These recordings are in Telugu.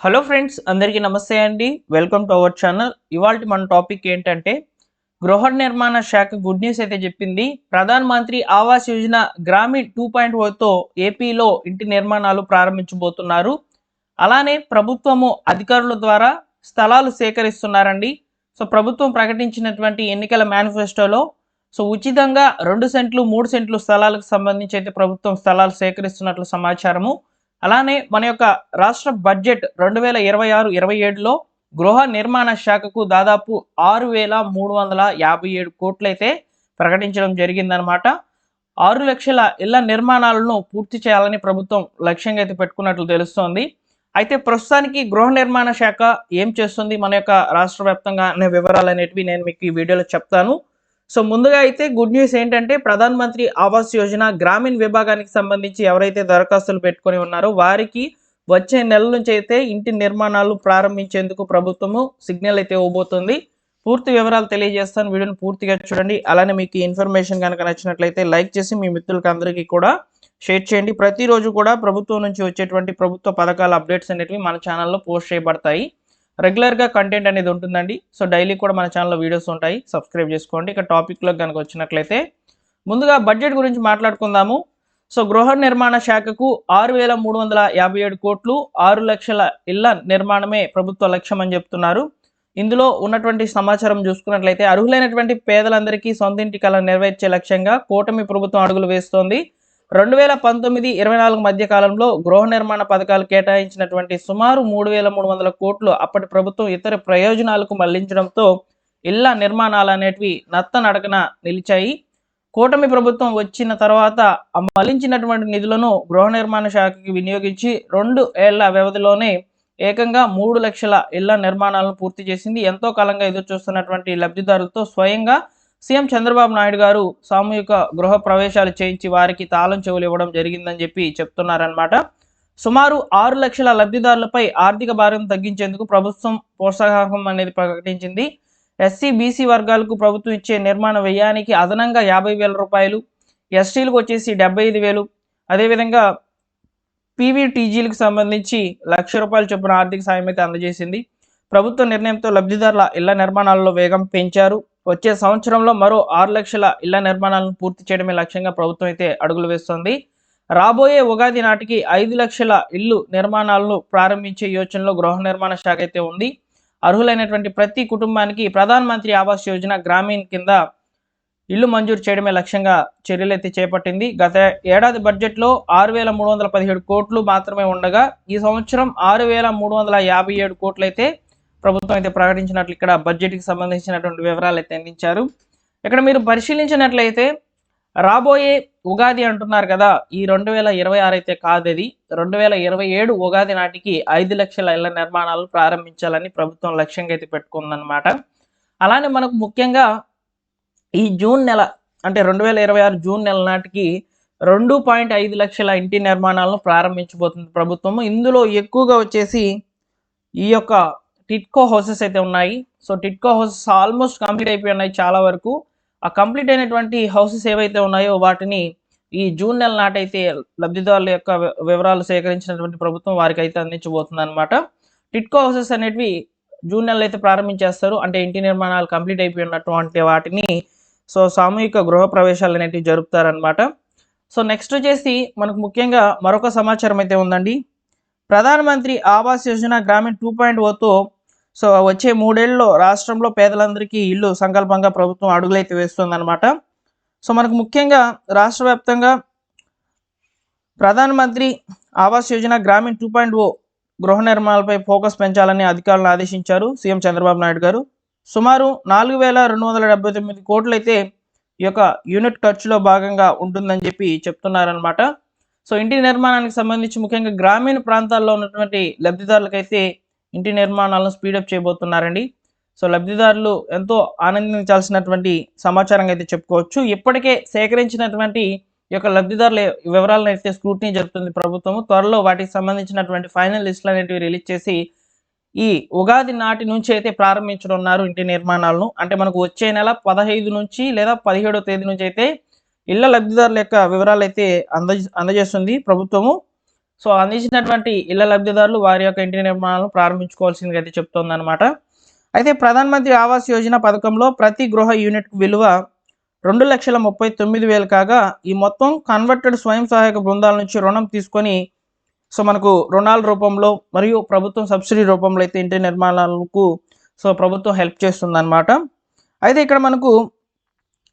హలో ఫ్రెండ్స్, అందరికీ నమస్తే అండి. Welcome to our channel. ఇవాల్టి మన టాపిక్ ఏంటంటే గృహ నిర్మాణ శాఖ గుడ్ న్యూస్ అయితే చెప్పింది. ప్రధాన్ మంత్రి ఆవాస్ యోజన గ్రామీణ్ 2.0తో ఏపీలో ఇంటి నిర్మాణాలు ప్రారంభించబోతున్నారు. అలానే ప్రభుత్వము అధికారుల ద్వారా స్థలాలు సేకరిస్తున్నారండి. ప్రభుత్వం ప్రకటించినటువంటి ఎన్నికల మేనిఫెస్టోలో ఉచితంగా 2 సెంట్లు 3 సెంట్లు స్థలాలకు సంబంధించి అయితే ప్రభుత్వం స్థలాలు సేకరిస్తున్నట్లు సమాచారము. అలానే మన యొక్క రాష్ట్ర బడ్జెట్ 2026-27లో గృహ నిర్మాణ శాఖకు దాదాపు 6,357 కోట్లయితే ప్రకటించడం జరిగిందనమాట. 6 లక్షల ఇళ్ల నిర్మాణాలను పూర్తి చేయాలని ప్రభుత్వం లక్ష్యంగా అయితే పెట్టుకున్నట్లు తెలుస్తోంది. అయితే ప్రస్తుతానికి గృహ నిర్మాణ శాఖ ఏం చేస్తుంది మన యొక్క రాష్ట్ర వ్యాప్తంగా అనే వివరాలు అనేటివి నేను మీకు ఈ వీడియోలో చెప్తాను. ముందుగా అయితే గుడ్ న్యూస్ ఏంటంటే ప్రధాన్ మంత్రి ఆవాస్ యోజన గ్రామీణ విభాగానికి సంబంధించి ఎవరైతే దరఖాస్తులు పెట్టుకొని ఉన్నారో వారికి వచ్చే నెల నుంచి అయితే ఇంటి నిర్మాణాలు ప్రారంభించేందుకు ప్రభుత్వము సిగ్నల్ అయితే ఇవ్వబోతుంది. పూర్తి వివరాలు తెలియజేస్తాను, వీడియోని పూర్తిగా చూడండి. అలానే మీకు ఈ ఇన్ఫర్మేషన్ కనుక నచ్చినట్లయితే లైక్ చేసి మీ మిత్రులకు అందరికీ కూడా షేర్ చేయండి. ప్రతిరోజు కూడా ప్రభుత్వం నుంచి వచ్చేటువంటి ప్రభుత్వ పథకాల అప్డేట్స్ అనేటివి మన ఛానల్లో పోస్ట్ చేయబడతాయి. రెగ్యులర్గా కంటెంట్ అనేది ఉంటుందండి. డైలీ కూడా మన ఛానల్లో వీడియోస్ ఉంటాయి, సబ్స్క్రైబ్ చేసుకోండి. ఇక టాపిక్లో కనుక వచ్చినట్లయితే ముందుగా బడ్జెట్ గురించి మాట్లాడుకుందాము. గృహ నిర్మాణ శాఖకు 6,357 కోట్లు, 6 లక్షల ఇళ్ల నిర్మాణమే ప్రభుత్వ లక్ష్యం అని చెప్తున్నారు. ఇందులో ఉన్నటువంటి సమాచారం చూసుకున్నట్లయితే అర్హులైనటువంటి పేదలందరికీ సొంతింటి కళ నెరవేర్చే లక్ష్యంగా కూటమి ప్రభుత్వం అడుగులు వేస్తోంది. 2019-24 మధ్య కాలంలో గృహ నిర్మాణ పథకాలు కేటాయించినటువంటి సుమారు 3,300 కోట్లు అప్పటి ప్రభుత్వం ఇతర ప్రయోజనాలకు మళ్లించడంతో ఇళ్ల నిర్మాణాలు అనేటివి నత్తనడకన నిలిచాయి. కూటమి ప్రభుత్వం వచ్చిన తర్వాత మళ్లించినటువంటి నిధులను గృహ నిర్మాణ శాఖకి వినియోగించి 2 ఏళ్ల వ్యవధిలోనే ఏకంగా 3 లక్షల ఇళ్ల నిర్మాణాలను పూర్తి చేసింది. ఎంతో కాలంగా ఎదురు చూస్తున్నటువంటి లబ్ధిదారులతో స్వయంగా సీఎం చంద్రబాబు నాయుడు గారు సామూహిక గృహ ప్రవేశాలు చేయించి వారికి తాళం చెవులు ఇవ్వడం జరిగిందని చెప్పి చెప్తున్నారనమాట. సుమారు 6 లక్షల లబ్ధిదారులపై ఆర్థిక భారం తగ్గించేందుకు ప్రభుత్వం ప్రోత్సాహం అనేది ప్రకటించింది. ఎస్సీ బీసీ వర్గాలకు ప్రభుత్వం ఇచ్చే నిర్మాణ వ్యయానికి అదనంగా 50,000 రూపాయలు, ఎస్టీలకు వచ్చేసి 75,000, అదేవిధంగా పీవీటీజీలకు సంబంధించి 1,00,000 రూపాయల చొప్పున ఆర్థిక సాయం అయితే అందజేసింది. ప్రభుత్వ నిర్ణయంతో లబ్ధిదారుల ఇళ్ల నిర్మాణాలలో వేగం పెంచారు. వచ్చే సంవత్సరంలో మరో 6 లక్షల ఇళ్ల నిర్మాణాలను పూర్తి చేయడమే లక్ష్యంగా ప్రభుత్వం అయితే అడుగులు వేస్తోంది. రాబోయే ఉగాది నాటికి 5 లక్షల ఇల్లు నిర్మాణాలను ప్రారంభించే యోచనలో గృహ నిర్మాణ శాఖ అయితే ఉంది. అర్హులైనటువంటి ప్రతి కుటుంబానికి ప్రధాన్ మంత్రి ఆవాస్ యోజన గ్రామీణ్ కింద ఇల్లు మంజూరు చేయడమే లక్ష్యంగా చర్యలు అయితే చేపట్టింది. గత ఏడాది బడ్జెట్లో 6,317 కోట్లు మాత్రమే ఉండగా ఈ సంవత్సరం 6,357 కోట్లు అయితే ప్రభుత్వం అయితే ప్రకటించినట్లు ఇక్కడ బడ్జెట్కి సంబంధించినటువంటి వివరాలు అయితే అందించారు. ఇక్కడ మీరు పరిశీలించినట్లయితే రాబోయే ఉగాది అంటున్నారు కదా, ఈ 2026 అయితే కాదు, అది 2027 ఉగాది నాటికి 5 లక్షల ఇళ్ల నిర్మాణాలు ప్రారంభించాలని ప్రభుత్వం లక్ష్యంగా అయితే పెట్టుకుందనమాట. అలానే మనకు ముఖ్యంగా ఈ జూన్ నెల అంటే 2026 జూన్ నెల నాటికి 2.5 లక్షల ఇంటి నిర్మాణాలను ప్రారంభించబోతుంది ప్రభుత్వము. ఇందులో ఎక్కువగా వచ్చేసి ఈ యొక్క టిట్కో హౌసెస్ అయితే ఉన్నాయి. టిట్కో హౌసెస్ ఆల్మోస్ట్ కంప్లీట్ అయిపోయి ఉన్నాయి చాలా వరకు. ఆ కంప్లీట్ అయినటువంటి హౌసెస్ ఏవైతే ఉన్నాయో వాటిని ఈ జూన్ నెల నాటైతే లబ్ధిదారుల యొక్క వివరాలు సేకరించినటువంటి ప్రభుత్వం వారికి అయితే అందించబోతుంది అనమాట. టిట్కో హౌసెస్ అనేటివి జూన్ నెలలో అయితే ప్రారంభించేస్తారు. అంటే ఇంటి నిర్మాణాలు కంప్లీట్ అయిపోయి ఉన్నటువంటి వాటిని సామూహిక గృహ ప్రవేశాలు అనేటివి జరుపుతారనమాట. నెక్స్ట్ వచ్చేసి మనకు ముఖ్యంగా మరొక సమాచారం అయితే ఉందండి. ప్రధాన మంత్రి ఆవాస్ యోజన గ్రామీణ్ 2.0తో వచ్చే 3 ఏళ్లలో రాష్ట్రంలో పేదలందరికీ ఇల్లు సంకల్పంగా ప్రభుత్వం అడుగులైతే వేస్తుందన్నమాట. మనకు ముఖ్యంగా రాష్ట్ర వ్యాప్తంగా ప్రధాన మంత్రి ఆవాస్ యోజన గ్రామీణ్ 2.0 గృహ నిర్మాణాలపై ఫోకస్ పెంచాలని అధికారులను ఆదేశించారు సీఎం చంద్రబాబు నాయుడు గారు. సుమారు 4,279 కోట్లు అయితే ఈ యొక్క యూనిట్ ఖర్చులో భాగంగా ఉంటుందని చెప్పి చెప్తున్నారనమాట. ఇంటి నిర్మాణానికి సంబంధించి ముఖ్యంగా గ్రామీణ ప్రాంతాల్లో ఉన్నటువంటి లబ్ధిదారులకైతే ఇంటి నిర్మాణాలను స్పీడప్ చేయబోతున్నారండి. లబ్ధిదారులు ఎంతో ఆనందించాల్సినటువంటి సమాచారంగా అయితే చెప్పుకోవచ్చు. ఇప్పటికే సేకరించినటువంటి ఈ యొక్క లబ్ధిదారుల వివరాలను అయితే స్క్రూటినీ జరుపుతుంది ప్రభుత్వము. త్వరలో వాటికి సంబంధించినటువంటి ఫైనల్ లిస్టులు అనేటివి రిలీజ్ చేసి ఈ ఉగాది నాటి నుంచి అయితే ప్రారంభించనున్నారు ఇంటి నిర్మాణాలను. అంటే మనకు వచ్చే నెల 15 నుంచి లేదా 17వ తేదీ నుంచి అయితే ఇళ్ల లబ్ధిదారుల యొక్క వివరాలు అయితే అందజేస్తుంది ప్రభుత్వము. సో అందించినటువంటి ఇళ్ల లబ్ధిదారులు వారి యొక్క ఇంటి నిర్మాణాలను ప్రారంభించుకోవాల్సిందిగా అయితే చెప్తోందన్నమాట. అయితే ప్రధానమంత్రి ఆవాస్ యోజన పథకంలో ప్రతి గృహ యూనిట్ విలువ 2,39,000 కాగా ఈ మొత్తం కన్వర్టెడ్ స్వయం సహాయక బృందాల నుంచి రుణం తీసుకొని సో మనకు రుణాల రూపంలో మరియు ప్రభుత్వం సబ్సిడీ రూపంలో అయితే ఇంటి నిర్మాణాలకు సో ప్రభుత్వం హెల్ప్ చేస్తుందన్నమాట. అయితే ఇక్కడ మనకు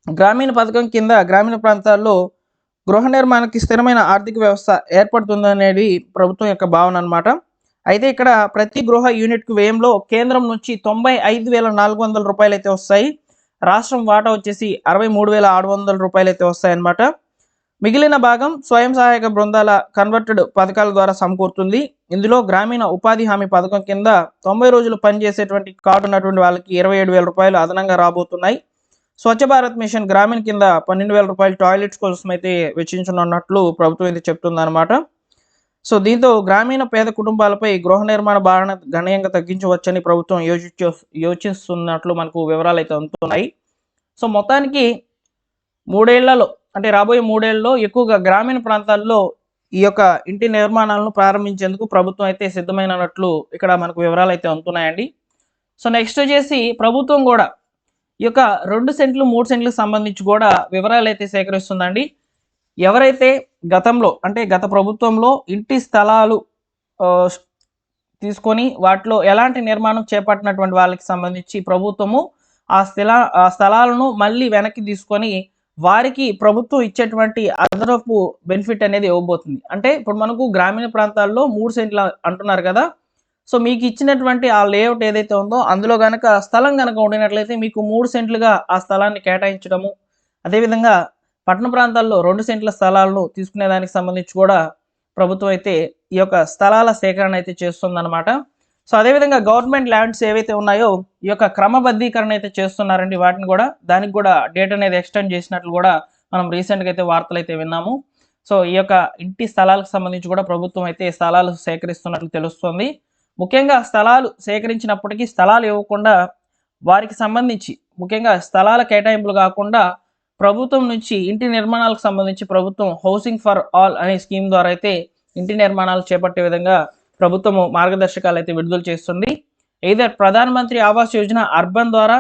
గ్రామీణ పథకం కింద గ్రామీణ ప్రాంతాల్లో గృహ నిర్మాణానికి స్థిరమైన ఆర్థిక వ్యవస్థ ఏర్పడుతుందనేది ప్రభుత్వం యొక్క భావన అనమాట. అయితే ఇక్కడ ప్రతి గృహ యూనిట్కి వ్యయంలో కేంద్రం నుంచి 95,400 రూపాయలు అయితే వస్తాయి. రాష్ట్రం వాటా వచ్చేసి 63,600 రూపాయలు అయితే వస్తాయన్నమాట. మిగిలిన భాగం స్వయం సహాయక బృందాల కన్వర్టెడ్ పథకాల ద్వారా సమకూరుతుంది. ఇందులో గ్రామీణ ఉపాధి హామీ పథకం కింద 90 రోజులు పనిచేసేటువంటి కార్డు ఉన్నటువంటి వాళ్ళకి 27,000 రూపాయలు అదనంగా రాబోతున్నాయి. స్వచ్ఛ భారత్ మిషన్ గ్రామీణ కింద 12,000 రూపాయలు టాయిలెట్స్ కోసం అయితే వెచ్చించనున్నట్లు ప్రభుత్వం అయితే చెప్తుందన్నమాట. సో దీంతో గ్రామీణ పేద కుటుంబాలపై గృహ నిర్మాణ భారణ గణనీయంగా తగ్గించవచ్చని ప్రభుత్వం యోచిస్తున్నట్లు మనకు వివరాలు అయితే అందుతున్నాయి. సో మొత్తానికి 3 ఏళ్లలో అంటే రాబోయే 3 ఏళ్లలో ఎక్కువగా గ్రామీణ ప్రాంతాల్లో ఈ యొక్క ఇంటి నిర్మాణాలను ప్రారంభించేందుకు ప్రభుత్వం అయితే సిద్ధమైనట్లు ఇక్కడ మనకు వివరాలు అయితే అందుతున్నాయండి. సో నెక్స్ట్ వచ్చేసి ప్రభుత్వం కూడా ఈ యొక్క 2 సెంట్లు 3 సెంట్లకు సంబంధించి కూడా వివరాలు అయితే సేకరిస్తుందండి. ఎవరైతే గతంలో అంటే గత ప్రభుత్వంలో ఇంటి స్థలాలు తీసుకొని వాటిలో ఎలాంటి నిర్మాణం చేపట్టినటువంటి వాళ్ళకి సంబంధించి ప్రభుత్వము ఆ స్థలాలను మళ్ళీ వెనక్కి తీసుకొని వారికి ప్రభుత్వం ఇచ్చేటువంటి అదనపు బెనిఫిట్ అనేది ఇవ్వబోతుంది. అంటే ఇప్పుడు మనకు గ్రామీణ ప్రాంతాల్లో 3 సెంట్లు అంటున్నారు కదా. సో మీకు ఇచ్చినటువంటి ఆ లేఅవుట్ ఏదైతే ఉందో అందులో కనుక స్థలం కనుక ఉండినట్లయితే మీకు 3 సెంట్లుగా ఆ స్థలాన్ని కేటాయించడము, అదేవిధంగా పట్టణ ప్రాంతాల్లో 2 సెంట్ల స్థలాలను తీసుకునే దానికి సంబంధించి కూడా ప్రభుత్వం అయితే ఈ యొక్క స్థలాల సేకరణ అయితే చేస్తుందన్నమాట. సో అదేవిధంగా గవర్నమెంట్ ల్యాండ్స్ ఏవైతే ఉన్నాయో ఈ యొక్క క్రమబద్ధీకరణ అయితే చేస్తున్నారండి. వాటిని కూడా దానికి కూడా డేట్ అనేది ఎక్స్టెండ్ చేసినట్లు కూడా మనం రీసెంట్గా అయితే వార్తలు అయితే విన్నాము. సో ఈ యొక్క ఇంటి స్థలాలకు సంబంధించి కూడా ప్రభుత్వం అయితే స్థలాలు సేకరిస్తున్నట్లు తెలుస్తుంది. ముఖ్యంగా స్థలాలు సేకరించినప్పటికీ స్థలాలు ఇవ్వకుండా వారికి సంబంధించి ముఖ్యంగా స్థలాల కేటాయింపులు కాకుండా ప్రభుత్వం నుంచి ఇంటి నిర్మాణాలకు సంబంధించి ప్రభుత్వం హౌసింగ్ ఫర్ ఆల్ అనే స్కీమ్ ద్వారా అయితే ఇంటి నిర్మాణాలు చేపట్టే విధంగా ప్రభుత్వము మార్గదర్శకాలు అయితే విడుదల చేస్తుంది. ఎయిదర్ ప్రధానమంత్రి ఆవాస్ యోజన అర్బన్ ద్వారా,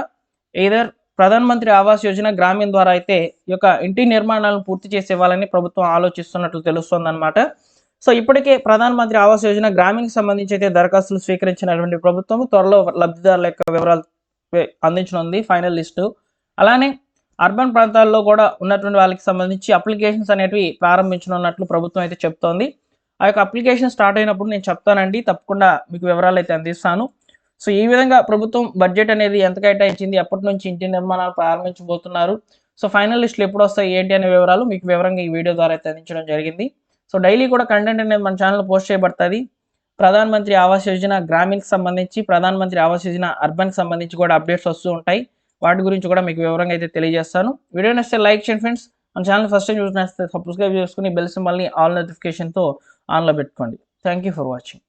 ఎయిదర్ ప్రధానమంత్రి ఆవాస్ యోజన గ్రామీణ ద్వారా అయితే ఈ యొక్క ఇంటి నిర్మాణాలను పూర్తి చేసేవాళ్ళని ప్రభుత్వం ఆలోచిస్తున్నట్లు తెలుస్తుంది అనమాట. సో ఇప్పటికే ప్రధానమంత్రి ఆవాస్ యోజన గ్రామీణకి సంబంధించి అయితే దరఖాస్తులు స్వీకరించినటువంటి ప్రభుత్వం త్వరలో లబ్ధిదారుల యొక్క వివరాలు అందించనుంది, ఫైనల్ లిస్టు. అలానే అర్బన్ ప్రాంతాల్లో కూడా ఉన్నటువంటి వాళ్ళకి సంబంధించి అప్లికేషన్స్ అనేటివి ప్రారంభించనున్నట్లు ప్రభుత్వం అయితే చెప్తోంది. ఆ యొక్క అప్లికేషన్ స్టార్ట్ అయినప్పుడు నేను చెప్తానండి, తప్పకుండా మీకు వివరాలు అయితే అందిస్తాను. సో ఈ విధంగా ప్రభుత్వం బడ్జెట్ అనేది ఎంత కేటాయించింది, ఎప్పటి నుంచి ఇంటి నిర్మాణాలు ప్రారంభించబోతున్నారు, సో ఫైనల్ లిస్టులు ఎప్పుడు వస్తాయి ఏంటి అనే వివరాలు మీకు వివరంగా ఈ వీడియో ద్వారా అయితే అందించడం జరిగింది. సో డైలీ కూడా కంటెంట్ అనేది మన ఛానల్లో పోస్ట్ చేయబడుతుంది. ప్రధానమంత్రి ఆవాస్ యోజన గ్రామీణకి సంబంధించి, ప్రధానమంత్రి ఆవాస్ యోజన అర్బన్కి సంబంధించి కూడా అప్డేట్స్ వస్తూ ఉంటాయి. వాటి గురించి కూడా మీకు వివరంగా అయితే తెలియజేస్తాను. వీడియో నచ్చితే లైక్ చేయండి ఫ్రెండ్స్. మన ఛానల్ ఫస్ట్ టైం చూసినట్లయితే సబ్స్క్రైబ్ చేసుకుని బెల్ సింబల్ని ఆల్ నోటిఫికేషన్తో ఆన్లో పెట్టుకోండి. Thank you for watching.